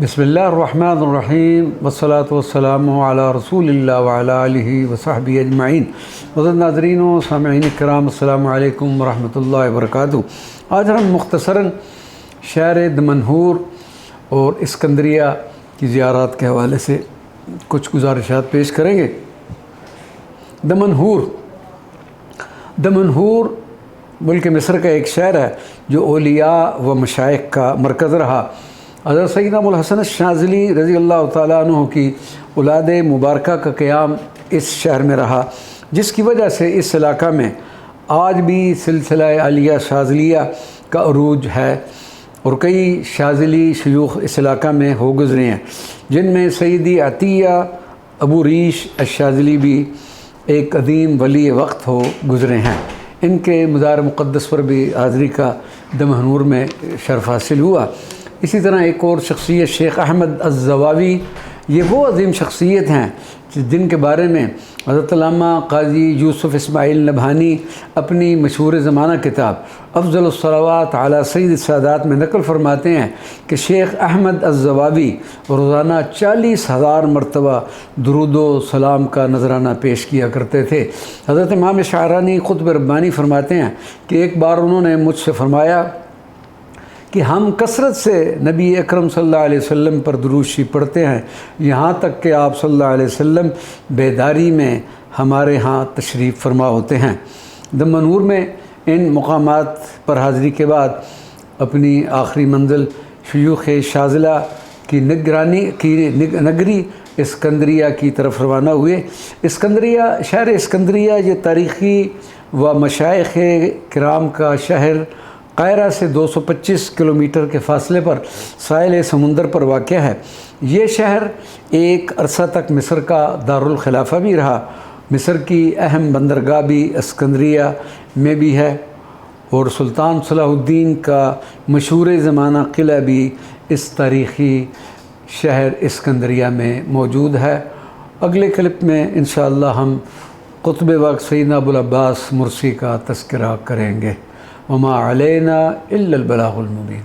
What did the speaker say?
बिस्मिल्लाहिर्रहमानिर्रहीम वस्सलातु वस्सलामु अला रसूलिल्लाह व अला आलिहि व सहबिहि अजमईन। मुअज़्ज़ज़ नाज़रीन व सामिईन किराम, अस्सलामु अलैकुम व रहमतुल्लाहि व बरकातुहू। आज हम मुख्तसरन शहर दमनहूर और इस्कंदरिया की ज़ियारत के हवाले से कुछ गुज़ारिशात पेश करेंगे। दमनहूर मुल्क मिस्र का एक शहर है जो औलिया व मशाइख का मरकज़ रहा। हज़रत सैयदना अबुल हसन शाज़िली रज़ी अल्लाह तआला अन्हु की औलाद मुबारका का क़याम इस शहर में रहा, जिसकी वजह से इस इलाक़ा में आज भी सिलसिला आलिया शाज़िलिया का अरूज है और कई शाज़िली शयूख़ इस इलाक़ा में हो गुज़रे हैं, जिनमें सैयदी अतिया अबू रीश अश-शाज़िली भी एक अदीम वली वक्त हो गुज़रे हैं। इनके मज़ार मुक़द्दस पर भी हाज़री का दमनहूर में शर्फ़ हासिल हुआ। इसी तरह एक और शख्सियत शेख अहमद अज़्ज़वावी, ये वो अजीम शख्सियत हैं जिनके बारे में हज़रत अल्लामा क़ाज़ी यूसुफ़ इस्माइल नबहानी अपनी मशहूर ज़माना किताब अफ़ज़लुस्सलावात अला सय्यिद सादात में नक़ल फरमाते हैं कि शेख अहमद अज़्ज़वावी रोज़ाना 40,000 मरतबा दुरूदो सलाम का नजराना पेश किया करते थे। हज़रत इमाम शारानी क़ुत्ब रब्बानी फरमाते हैं कि एक बार उन्होंने मुझसे फरमाया कि हम कसरत से नबी अकरम सल्लल्लाहु अलैहि वसल्लम पर दुरूद शरीफ पढ़ते हैं, यहाँ तक कि आप सल्लल्लाहु अलैहि वसल्लम बेदारी में हमारे यहाँ तशरीफ़ फरमा होते हैं। दमनहूर में इन मुकामात पर हाज़री के बाद अपनी आखिरी मंजिल शयूख़ शाज़िला की निगरानी की नगरी इस्कंदरिया की तरफ रवाना हुए। शहर इस्कंदरिया ये तारीख़ी व मशाइख़ किराम का शहर कायरा से 225 किलोमीटर के फ़ासले पर साहिल समुंदर पर वाक़ है। ये शहर एक अरसा तक मिस्र का दारुल खिलाफ़ा भी रहा। मिस्र की अहम बंदरगाह भी इस्कंदरिया में भी है और सुल्तान सलाहुद्दीन का मशहूर ज़माना किला भी इस तारीख़ी शहर इस्कंदरिया में मौजूद है। अगले क्लिप में इंशाअल्लाह हम क़ुत्ब वक्त सैयदना अबुल अब्बास मुर्सी का तज़किरा करेंगे। वमा अलैना इल्लल बलागुल मुबीन।